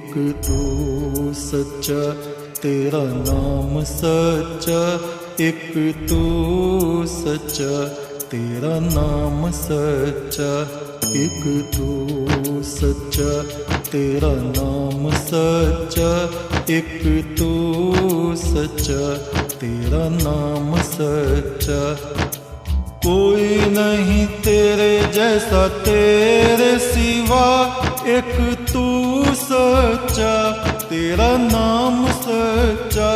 एक तू सच्चा तेरा नाम सच्चा, एक तू सच्चा तेरा नाम सच्चा, एक तू सच्चा तेरा नाम सच्चा, एक तू सच्चा तेरा नाम सच्चा। कोई नहीं तेरे जैसा तेरे सिवा, एक तू सच्चा तेरा नाम सच्चा।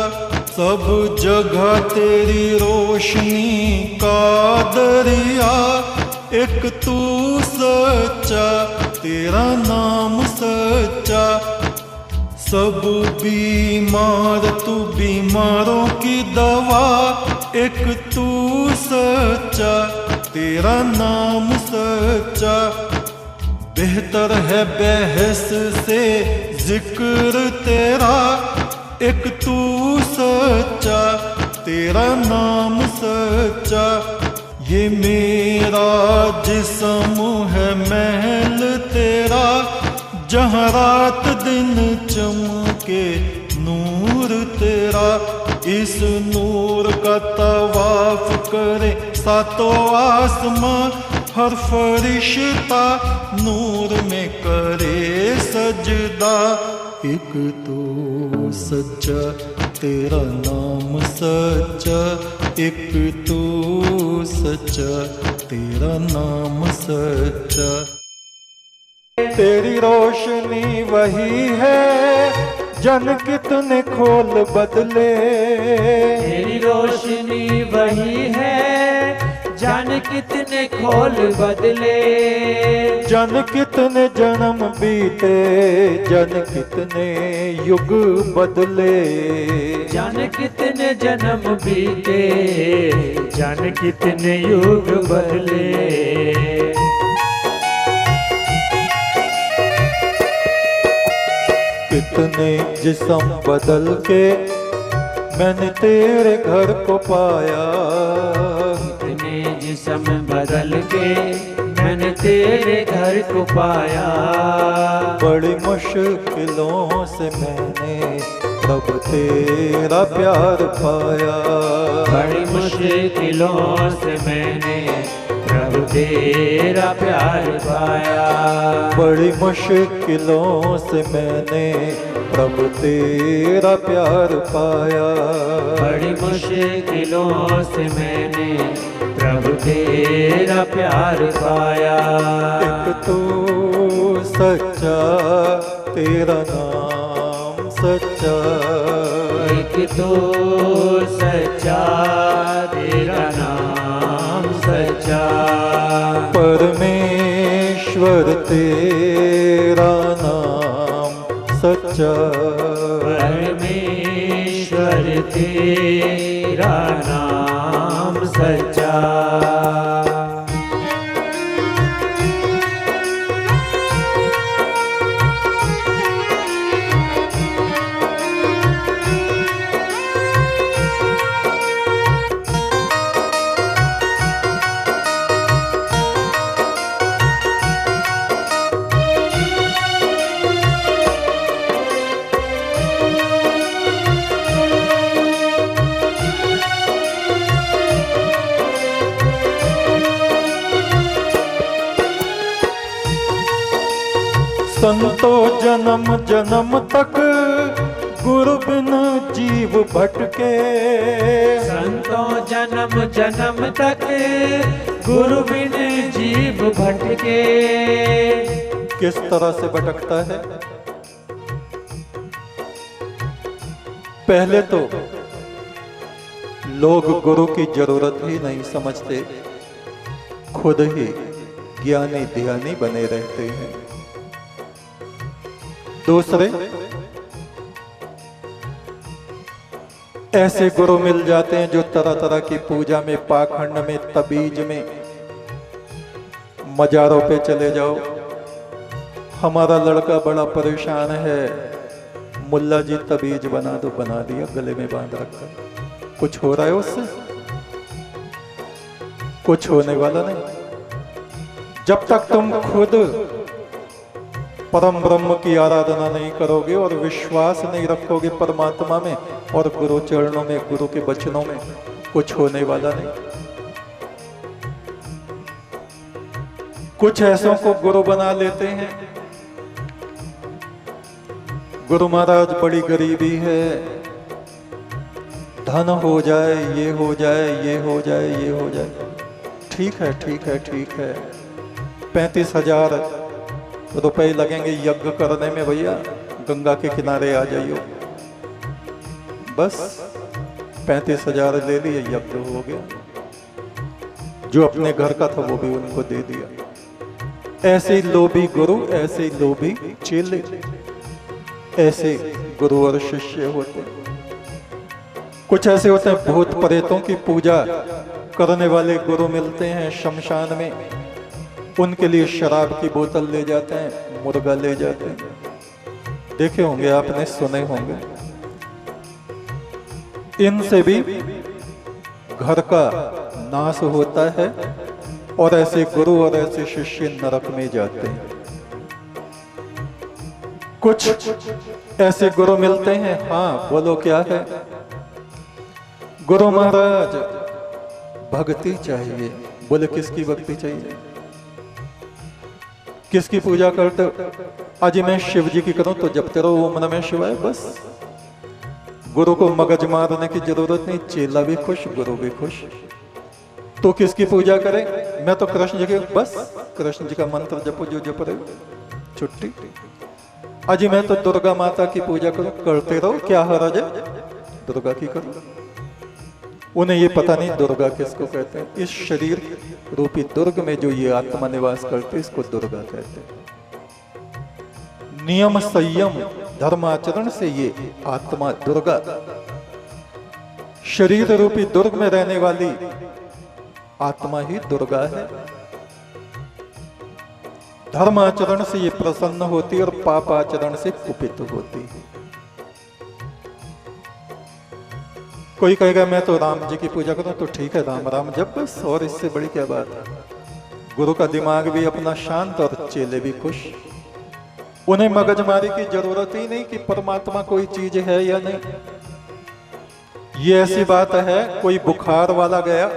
सब जगह तेरी रोशनी का दरिया, एक तू सच्चा तेरा नाम सच्चा। सब बीमार तू बीमारों की दवा, एक तू सच्चा तेरा नाम सच्चा। बेहतर है बहस से जिक्र तेरा, एक तू सच्चा तेरा नाम सच्चा। ये मेरा जिस्म है महल तेरा, जहाँ रात दिन चमके नूर तेरा। इस नूर का तवाफ करे सातों आसमां, हर फरिश्ता नूर में करे सजदा। एक तू सच्चा तेरा नाम सच्चा, एक तू सच्चा तेरा नाम सच्चा। तेरी रोशनी वही है जन कितने खोल बदले, तेरी रोशनी वही है जन कितने खोल बदले। जन कितने जन्म बीते, जन कितने युग बदले। जन कितने जन्म बीते, जन कितने युग बदले। कितने जिस्म बदल के मैंने तेरे घर को पाया, कितने जिस्म बदल के मैंने तेरे घर को पाया। बड़ी मुश्किलों से मैंने प्रभु तेरा प्यार पाया, बड़ी मुश्किलों से मैंने प्रभु तेरा प्यार पाया। बड़ी मुश्किलों से मैंने प्रभु तेरा प्यार पाया, बड़ी मुश्किलों से मैंने प्रभु तेरा प्यार पाया। एक तू सच्चा तेरा नाम सच्चा, एक तो सच्चा तेरा नाम सच्चा। परमेश्वर तेरा नाम सच्चा, परमेश्वर तेरा नाम सच्चा। संतो जन्म जन्म तक गुरु बिन जीव भटके, संतों जन्म जन्म तक गुरु बिन जीव भटके। किस तरह से भटकता है? पहले तो लोग गुरु की जरूरत ही नहीं समझते, खुद ही ज्ञानी ध्यानी बने रहते हैं। दूसरे ऐसे गुरु मिल जाते हैं जो तरह तरह की पूजा में, पाखंड में, तबीज में, मजारों पे चले जाओ, हमारा लड़का बड़ा परेशान है, मुल्ला जी तबीज बना दो, बना दिया, गले में बांध रखा। कुछ हो रहा है उससे? कुछ होने वाला नहीं। जब तक तुम खुद परम ब्रह्म की आराधना नहीं करोगे और विश्वास नहीं रखोगे परमात्मा में और गुरु चरणों में, गुरु के वचनों में, कुछ होने वाला नहीं। कुछ ऐसों को गुरु बना लेते हैं। गुरु महाराज बड़ी गरीबी है, धन हो जाए, ये हो जाए, ये हो जाए, ये हो जाए। ठीक है, ठीक है, ठीक है। 35,000 रुपए लगेंगे यज्ञ करने में भैया, गंगा के किनारे आ जाइयो। बस 35,000 ले लिए, यज्ञ हो गया। जो अपने घर का था वो भी उनको दे दिया। ऐसे लोभी गुरु, ऐसे लोभी चेले, ऐसे गुरु और शिष्य होते। कुछ ऐसे होते हैं भूत प्रेतों की पूजा करने वाले गुरु मिलते हैं शमशान में, उनके लिए शराब की बोतल ले जाते हैं, मुर्गा ले जाते हैं। देखे होंगे आपने, सुने होंगे। इनसे भी घर का नाश होता है और ऐसे गुरु और ऐसे शिष्य नरक में जाते हैं। कुछ ऐसे गुरु मिलते हैं, हाँ बोलो क्या है? गुरु महाराज भक्ति चाहिए। बोले किसकी भक्ति चाहिए? किसकी पूजा करते हो? आज मैं शिव जी की करूं तो जपते रहो ओम नमः शिवाय, बस। गुरु को मगज मारने की जरूरत नहीं, चेला भी खुश, गुरु भी खुश। तो किसकी पूजा करें? मैं तो कृष्ण जी की, बस कृष्ण जी का मंत्र जपो, जो जप रहे हो, छुट्टी। आज मैं तो दुर्गा माता की पूजा करूं, करते रहो, क्या हर्ज है? दुर्गा की करो। उन्हें ये पता नहीं दुर्गा किसको कहते हैं। इस शरीर रूपी दुर्ग में जो ये आत्मा निवास करते, इसको दुर्गा कहते हैं। नियम संयम धर्माचरण से ये आत्मा दुर्गा, शरीर रूपी दुर्ग में रहने वाली आत्मा ही दुर्गा है। धर्माचरण से ये प्रसन्न होती और पापाचरण से कुपित होती है। कोई कहेगा मैं तो राम जी की पूजा करूं, तो ठीक है, राम राम जब, बस। और इससे बड़ी क्या बात है? गुरु का दिमाग भी अपना शांत और चेले भी खुश। उन्हें मगजमारी की जरूरत ही नहीं कि परमात्मा कोई चीज है या नहीं। ये ऐसी बात है, कोई बुखार वाला गया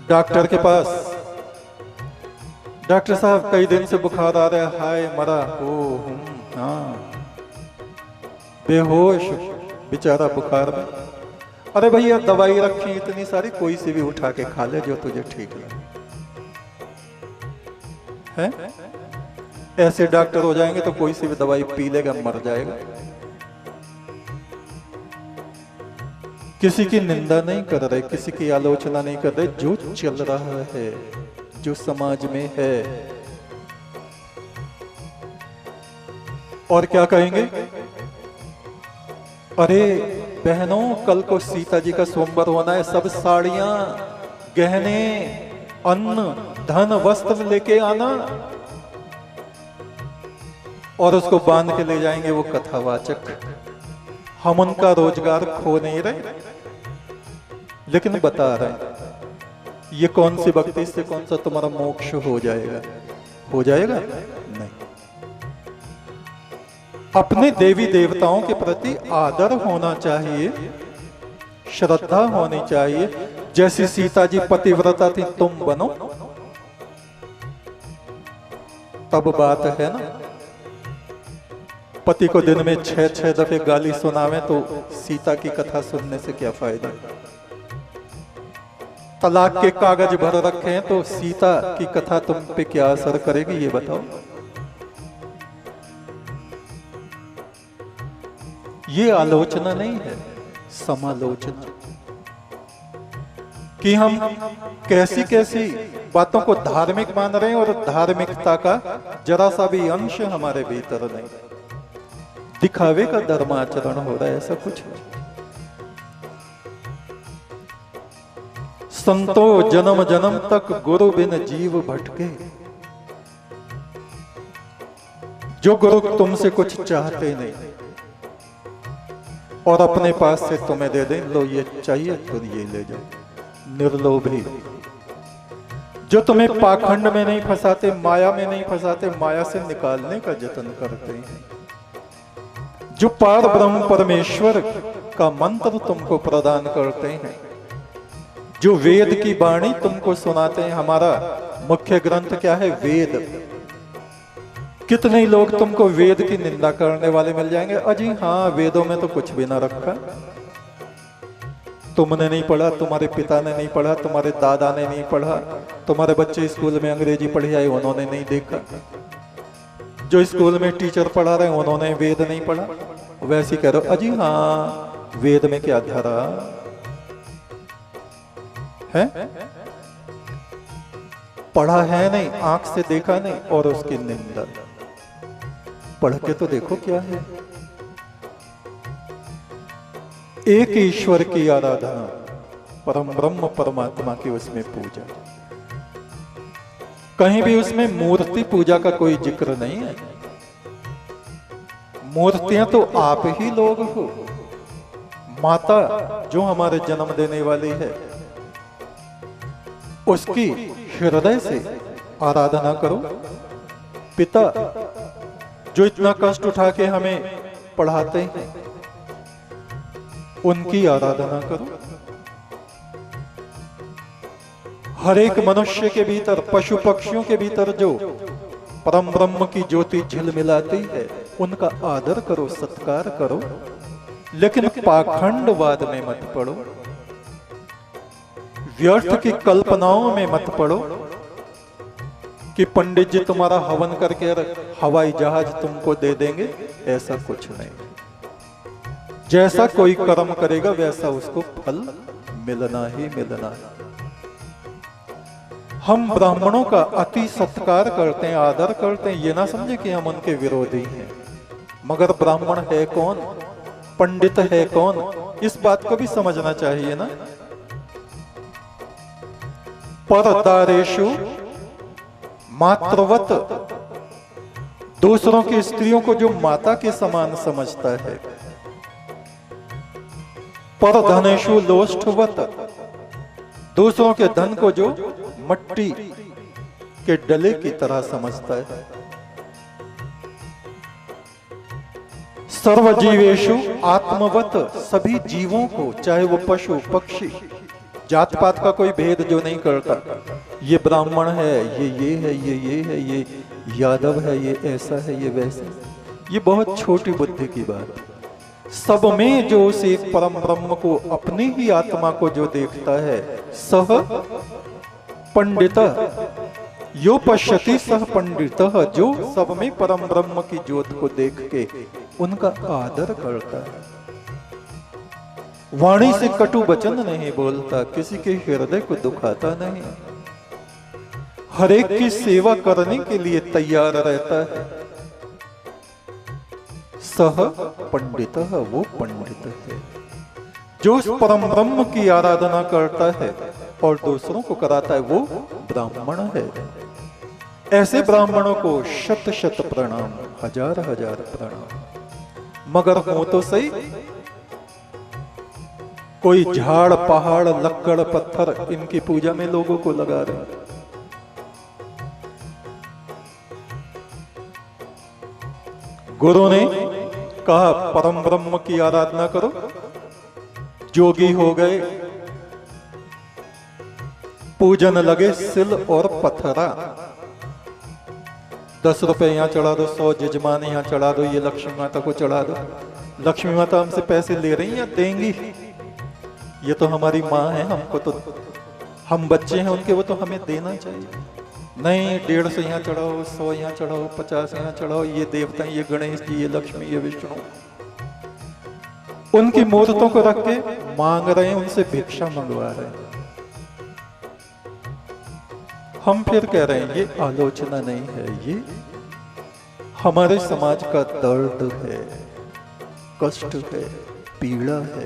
डॉक्टर के पास, डॉक्टर साहब कई दिन से बुखार आ रहा है, हाय मरा हो, हाँ, बेहोश बेचारा बुखार में। अरे भैया दवाई रखी इतनी सारी, कोई सी भी उठा के खा ले जो तुझे ठीक लगे। हैं? ऐसे डॉक्टर हो जाएंगे तो कोई सी भी दवाई पी लेगा, मर जाएगा। किसी की निंदा नहीं कर रहे, किसी की आलोचना नहीं कर रहे। जो चल रहा है, जो समाज में है। और क्या कहेंगे? अरे बहनों, कल को सीता जी का स्वयंवर होना है, सब साड़ियां, गहने, अन्न, धन, वस्त्र लेके आना और उसको बांध के ले जाएंगे वो कथावाचक। हम उनका रोजगार खो नहीं रहे, लेकिन बता रहे ये कौन सी भक्ति से कौन सा तुम्हारा मोक्ष हो जाएगा? हो जाएगा? नहीं। अपने देवी देवताओं के प्रति आदर होना चाहिए, श्रद्धा होनी चाहिए। जैसी सीता जी पतिव्रता थी, तुम बनो, तब बात है ना। पति को दिन में 6-6 दफे गाली सुनावे तो सीता की कथा सुनने से क्या फायदा? तलाक के कागज भर रखे हैं तो सीता की कथा तुम पे क्या असर करेगी, ये बताओ। ये आलोचना नहीं है, समालोचना। कि हम कैसी कैसी बातों को धार्मिक मान रहे हैं और धार्मिकता का जरा सा भी अंश हमारे भीतर नहीं। दिखावे का धर्माचरण हो रहा है, ऐसा कुछ नहीं। संतो जन्म जन्म तक गुरु बिन जीव भटके। जो गुरु तुमसे कुछ चाहते नहीं और अपने पास से तुम्हें दे दें, लो ये चाहिए तो ये ले जाओ, निर्लोभी। जो तुम्हें पाखंड में नहीं फंसाते, माया में नहीं फंसाते, माया से निकालने का जतन करते हैं, जो पार ब्रह्म परमेश्वर का मंत्र तुमको प्रदान करते हैं, जो वेद की वाणी तुमको सुनाते हैं। हमारा मुख्य ग्रंथ क्या है? वेद। कितने लोग तुमको वेद की निंदा करने वाले मिल जाएंगे, अजी हाँ वेदों में तो कुछ भी ना रखा, तुमने नहीं पढ़ा, तुम्हारे पिता ने नहीं पढ़ा, तुम्हारे दादा ने नहीं पढ़ा, तुम्हारे बच्चे स्कूल में अंग्रेजी पढ़े आए उन्होंने नहीं देखा, जो स्कूल में टीचर पढ़ा रहे उन्होंने वेद नहीं पढ़ा। वैसे कह रहे हो अजी हाँ वेद में क्या धरा है? पढ़ा है नहीं, आंख से देखा नहीं, और उसकी निंदा। पढ़ के तो देखो क्या है। एक ईश्वर की आराधना, परम ब्रह्म परमात्मा की उसमें पूजा। कहीं भी उसमें मूर्ति पूजा का कोई जिक्र नहीं है। मूर्तियां तो आप ही लोग हो। माता जो हमारे जन्म देने वाली है, उसकी हृदय से आराधना करो। पिता जो इतना कष्ट उठा के हमें पढ़ाते हैं, उनकी आराधना करो। हर एक मनुष्य के भीतर, पशु पक्षियों के भीतर जो परम ब्रह्म की ज्योति झिलमिलाती है, उनका आदर करो, सत्कार करो, लेकिन पाखंडवाद में मत पड़ो, व्यर्थ की कल्पनाओं में मत पड़ो कि पंडित जी तुम्हारा हवन करके हवाई जहाज तुमको दे देंगे। ऐसा कुछ नहीं। जैसा कोई कर्म करेगा वैसा उसको फल मिलना ही मिलना है। हम ब्राह्मणों का अति सत्कार करते हैं, आदर करते हैं, ये ना समझे कि हम उनके विरोधी हैं। मगर ब्राह्मण है कौन, पंडित है कौन, इस बात को भी समझना चाहिए ना। परदारेषु मातृवत, दूसरों की स्त्रियों को जो माता के समान समझता है। परधनेषु लोष्ठवत, दूसरों के धन को जो मट्टी के डले की तरह समझता है। सर्वजीवेषु आत्मवत, सभी जीवों को, चाहे वो पशु पक्षी, जात पात का कोई भेद जो नहीं करता, ये ब्राह्मण है, ये है, ये है, ये यादव है, ये ऐसा है, ये वैसा, ये बहुत छोटी बुद्धि की बात। सब में जो उस एक परम ब्रह्म को, अपनी ही आत्मा को जो देखता है, सह पंडित यो पश्यति सह पंडित, जो सब में परम ब्रह्म की ज्योत को देख के उनका आदर करता है। वाणी से कटु वचन नहीं बोलता, किसी के हृदय को दुखाता नहीं, हर एक की सेवा करने के लिए तैयार रहता है। सह पंडित, वो पंडित है जो उस परम ब्रह्म की आराधना करता है और दूसरों को कराता है, वो ब्राह्मण है। ऐसे ब्राह्मणों को शत शत प्रणाम, हजार हजार प्रणाम। मगर हो तो सही, कोई झाड़ पहाड़ लक्कड़ पत्थर इनकी पूजा में लोगों को लगा रहे। गुरु ने कहा परम ब्रह्म की आराधना करो, जोगी हो गए, पूजन लगे सिल और पत्थरा। 10 रुपए यहाँ चढ़ा दो, 100 जजमान यहाँ चढ़ा दो, ये लक्ष्मी माता को चढ़ा दो। लक्ष्मी माता हमसे पैसे ले रही हैं, देंगी, ये तो हमारी माँ है, हमको तो, हम बच्चे हैं उनके, वो तो हमें देना चाहिए। नहीं 150 यहाँ चढ़ाओ, 100 यहाँ चढ़ाओ, 50 यहाँ चढ़ाओ, ये देवता, ये गणेश जी, ये लक्ष्मी, ये विष्णु, उनकी मूर्तों को रख के मांग रहे हैं, उनसे भिक्षा मंगवा रहे हैं। हम फिर कह रहे हैं ये आलोचना नहीं है, ये हमारे समाज का दर्द है, कष्ट है, पीड़ा है,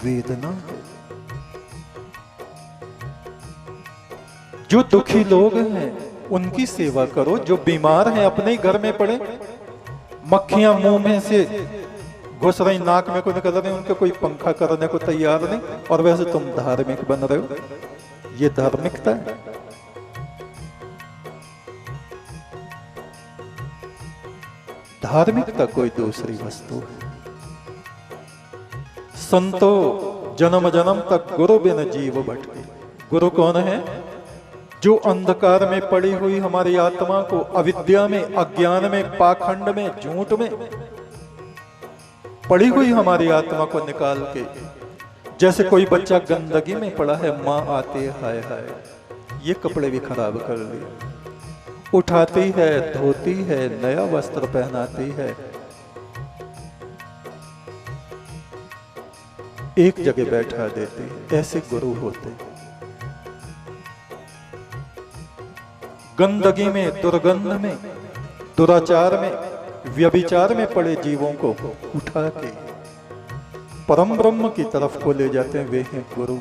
वेदना है। जो दुखी लोग हैं उनकी सेवा करो, जो बीमार हैं अपने घर में पड़े, मक्खियां मुंह में से घुस रही, नाक में को निकल रही, उनका कोई पंखा करने को तैयार नहीं, और वैसे तुम धार्मिक बन रहे हो। ये धार्मिकता है? धार्मिकता कोई दूसरी वस्तु है। संतो जन्म जन्म तक गुरु बिन जीव भटके। गुरु कौन है? जो अंधकार में पड़ी हुई हमारी आत्मा को अविद्या में, अज्ञान में, पाखंड में, झूठ में पड़ी हुई हमारी आत्मा को निकाल के, जैसे कोई बच्चा गंदगी में पड़ा है, माँ आती है, हाय हाय ये कपड़े भी खराब कर लिए, उठाती है, धोती है, नया वस्त्र पहनाती है, एक जगह बैठा देती है। ऐसे गुरु होते। गंदगी में, दुर्गंध में, दुराचार में, व्यभिचार में पड़े जीवों को उठा के परम ब्रह्म की तरफ को ले जाते हैं, वे हैं गुरु।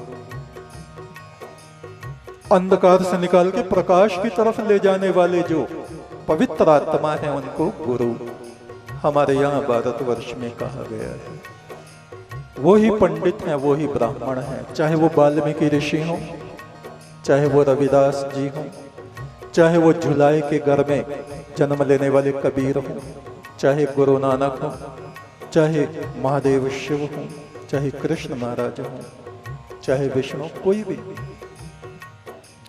अंधकार से निकाल के प्रकाश की तरफ ले जाने वाले जो पवित्र आत्मा है, उनको गुरु हमारे यहाँ भारतवर्ष में कहा गया है। वो ही पंडित हैं, वो ही ब्राह्मण हैं, चाहे वो वाल्मीकि ऋषि हों, चाहे वो रविदास जी हों, चाहे वो झुलाई के घर में जन्म लेने वाले कबीर हों, चाहे गुरु नानक हों, चाहे महादेव शिव हों, चाहे कृष्ण महाराज हों, चाहे विष्णु, कोई भी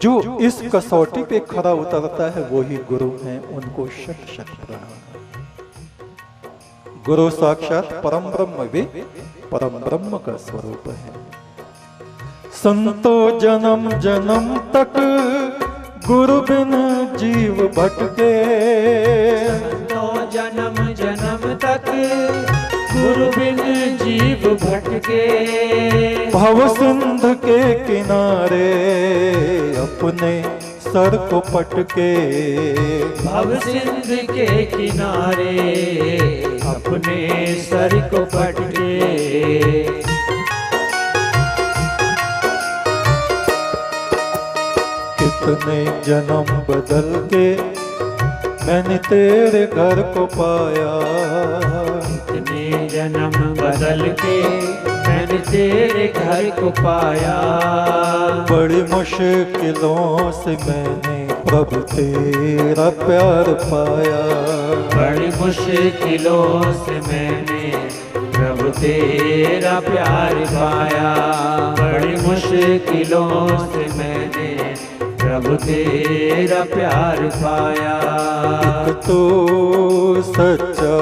जो इस कसौटी पे खरा उतरता है वो ही गुरु हैं। उनको शत शत प्रणाम। गुरु साक्षात परम ब्रह्म, वे परम ब्रह्म का स्वरूप है। संतो जन्म जन्म तक गुरु बिन जीव भटके। संतो जन्म जन्म तक गुरु बिन जीव भटके। भव सिंध के किनारे अपने सर को पटके। भव सिंध के किनारे अपने सर को पटके। कितने जन्म बदल के मैंने तेरे घर को पाया। कितने जन्म बदल के मैंने तेरे घर को पाया। बड़ी मुश्किलों से मैंने प्रभु तेरा प्यार पाया। बड़ी मुश्किलों से मैंने प्रभु तेरा प्यार पाया। बड़ी मुश्किलों से मैंने प्रभु तेरा प्यार पाया। एक तो सच्चा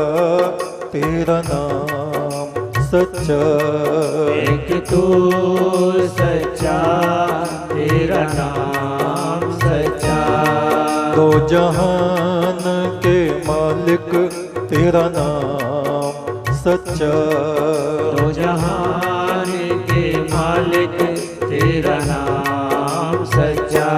तेरा नाम सच्चा। एक तो सच्चा तेरा नाम सच्चा। दो जहान के मालिक तेरा नाम सच्चा। दो जहान के मालिक तेरा नाम सच्चा।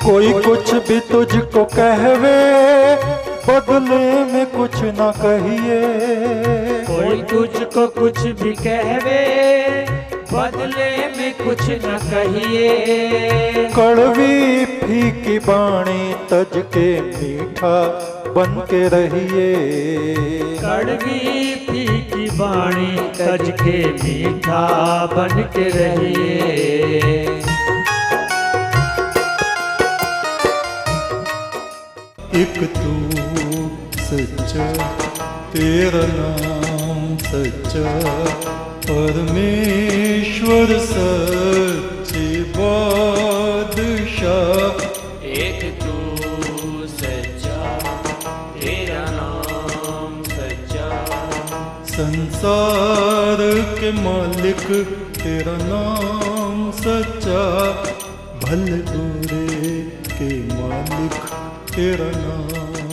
कोई कुछ भी तुझको कहवे बदले में कुछ ना कहिए। कोई तुझको कुछ भी कहवे बदले में कुछ न कहिए। कड़वी फीकी बाणी तज के मीठा बन के रहिए। कड़वी फीकी बाणी तज के मीठा बन के रहिए। एक तू सच्चा तेरा नाम सच्चा। परमेश्वर सच्चे बादशाह। एक तू सच्चा तेरा नाम सच्चा। संसार के मालिक तेरा नाम सच्चा। भले बुरे के मालिक तेरा नाम